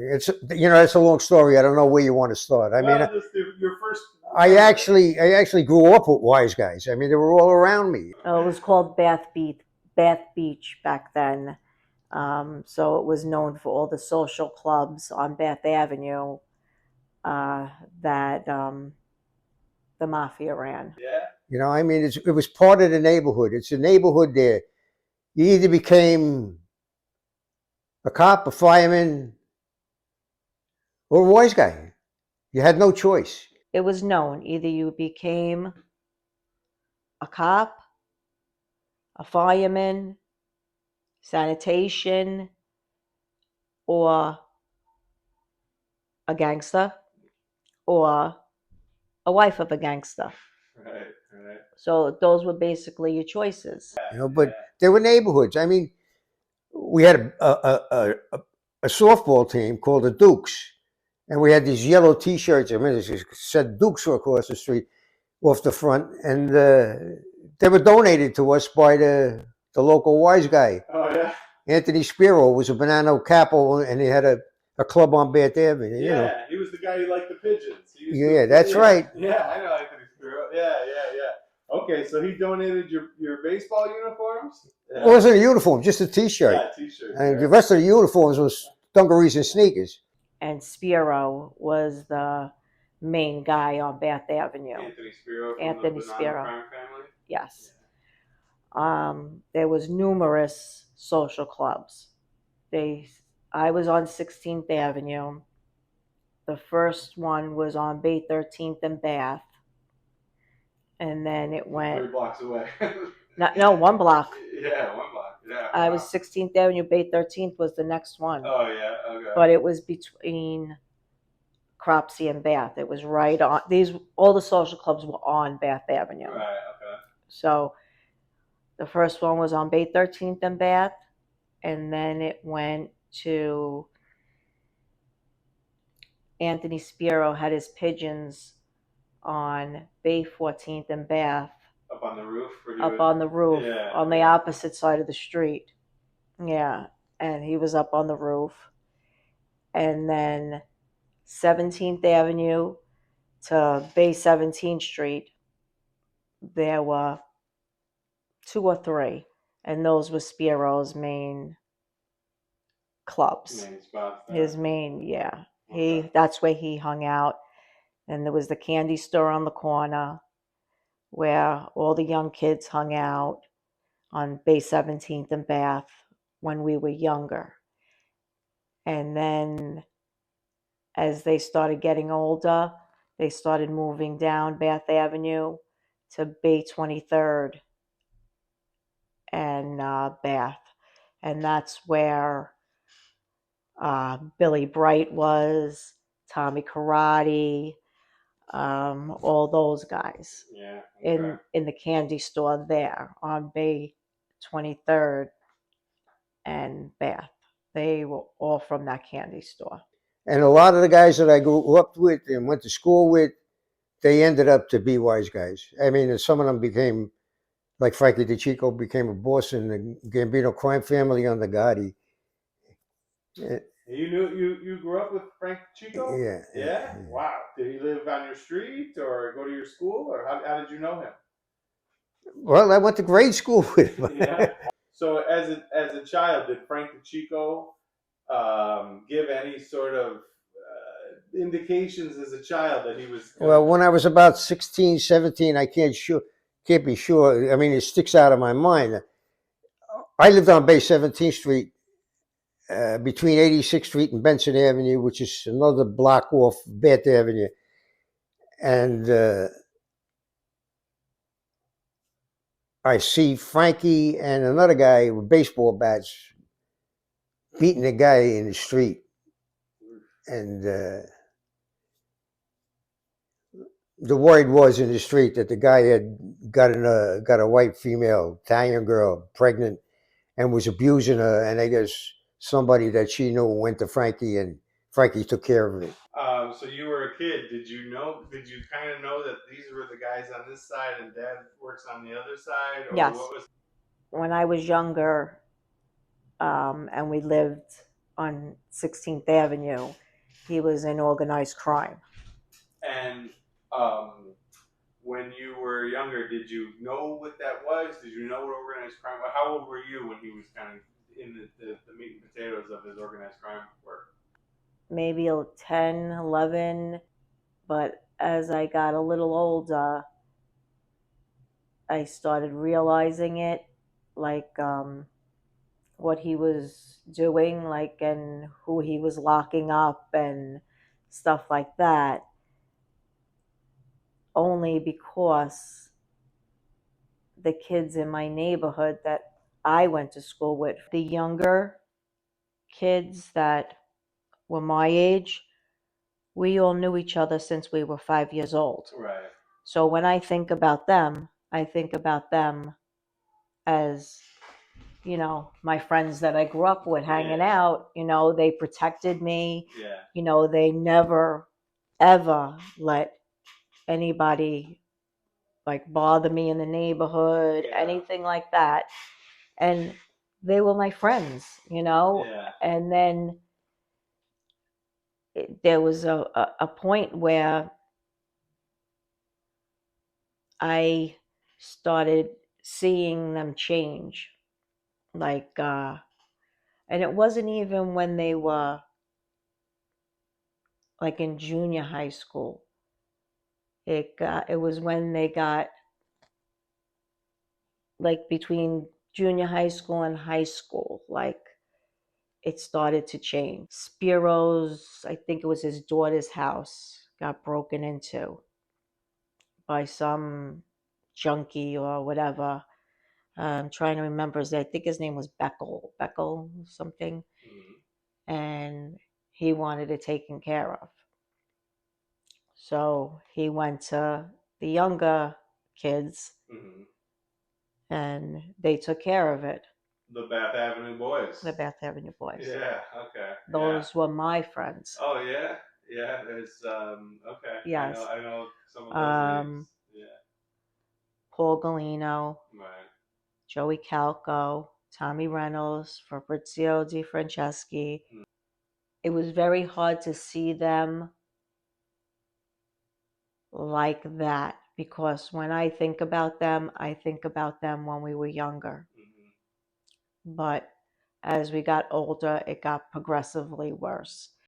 It's a long story. I don't know where you want to start. I mean, Just your first I actually grew up with wise guys. I mean, they were all around me. It was called Bath Beach back then. So it was known for all the social clubs on Bath Avenue uh, that the Mafia ran. Yeah. I mean, it was part of the neighborhood. It's a neighborhood there. You either became a cop, a fireman, or a wise guy. You had no choice. It was known either you became a cop, a fireman, sanitation, or a gangster, or a wife of a gangster. Right. Right. So those were basically your choices. But there were neighborhoods. I mean, we had a softball team called the Dukes, and we had these yellow T-shirts. I mean, it said Dukes across the street, off the front, and they were donated to us by the local wise guy. Oh yeah. Anthony Spiro was a banana capo, and he had a club on Bath Avenue. Yeah, he was the guy who liked the pigeons. Yeah, that's right. Yeah, I know Anthony Spiro. Yeah, yeah, yeah. Okay, so he donated your baseball uniforms? It wasn't a uniform, just a T-shirt. Yeah, T-shirt. And the rest of the uniforms was dungarees and sneakers. And Spiro was the main guy on Bath Avenue. Anthony Spiro from Anthony the Spiro. Crime Family? Yes. There was numerous social clubs. I was on 16th Avenue. The first one was on Bay 13th and Bath. And then it went 3 blocks away. no, 1 block. Yeah, 1 block. Yeah. I was 16th Avenue, Bay 13th was the next one. Oh yeah, okay. But it was between Cropsey and Bath. It was right on all the social clubs were on Bath Avenue. Right, okay. So the first one was on Bay 13th and Bath, and then it went to Anthony Spiro had his pigeons on Bay 14th and Bath. Up on the roof? On the roof, yeah, on the opposite side of the street. Yeah, and he was up on the roof. And then 17th Avenue to Bay 17th Street, there were 2 or 3, and those were Spiro's main clubs. Main spots there. His main, yeah. Okay. That's where he hung out. And there was the candy store on the corner where all the young kids hung out on Bay 17th and Bath when we were younger. And then as they started getting older, they started moving down Bath Avenue to Bay 23rd and Bath. And that's where Billy Bright was, Tommy Karate, all those guys. Yeah. Okay. In the candy store there on Bay 23rd and Bath. They were all from that candy store. And a lot of the guys that I grew up with and went to school with, they ended up to be wise guys. I mean, some of them became, like Frankie DeChico became a boss in the Gambino crime family on the Gotti. You grew up with Frank Chico? Yeah. Yeah? Wow. Did he live on your street or go to your school, or how did you know him? Well, I went to grade school with him. Yeah. So as a child, did Frank DeChico give any sort of indications as a child that he was? Well, when I was about 16, 17, I can't be sure. I mean, it sticks out of my mind. I lived on Bay 17th Street, between 86th Street and Benson Avenue, which is another block off Bath Avenue. And I see Frankie and another guy with baseball bats beating a guy in the street. And the word was in the street that the guy had got a white female, Italian girl, pregnant, and was abusing her. And I guess somebody that she knew went to Frankie, and Frankie took care of it. So you were a kid. Did you kind of know that these were the guys on this side and Dad works on the other side? Or yes. What was... When I was younger, and we lived on 16th Avenue. He was in organized crime. And when you were younger, did you know what that was? Did you know what organized crime was? How old were you when he was kind of in the meat and potatoes of his organized crime work? Maybe 10, 11. But as I got a little older, I started realizing it, like what he was doing, like, and who he was locking up and stuff like that, only because the kids in my neighborhood that I went to school with, the younger kids that were my age, we all knew each other since we were 5 years old. Right. So when I think about them, I think about them as, my friends that I grew up with hanging out. They protected me. Yeah. They never, ever let anybody like bother me in the neighborhood, Yeah. anything like that. And they were my friends. Yeah. And then there was a point where I started seeing them change. Like, and it wasn't even when they were like in junior high school. It was when they got like between junior high school and high school, like it started to change. Spiro's, I think it was his daughter's house, got broken into by some junkie or whatever. I'm trying to remember I think his name was Beckel something. Mm-hmm. And he wanted it taken care of. So he went to the younger kids, Mm-hmm. and they took care of it. The Bath Avenue Boys. The Bath Avenue Boys. Yeah. Okay. Those were my friends. Oh yeah. Yeah. There's okay. Yes. I know some of those names. Yeah. Paul Galino, Right. Joey Calco, Tommy Reynolds, Fabrizio Di Franceschi. Mm. It was very hard to see them like that, because when I think about them, I think about them when we were younger. Mm-hmm. But as we got older, it got progressively worse.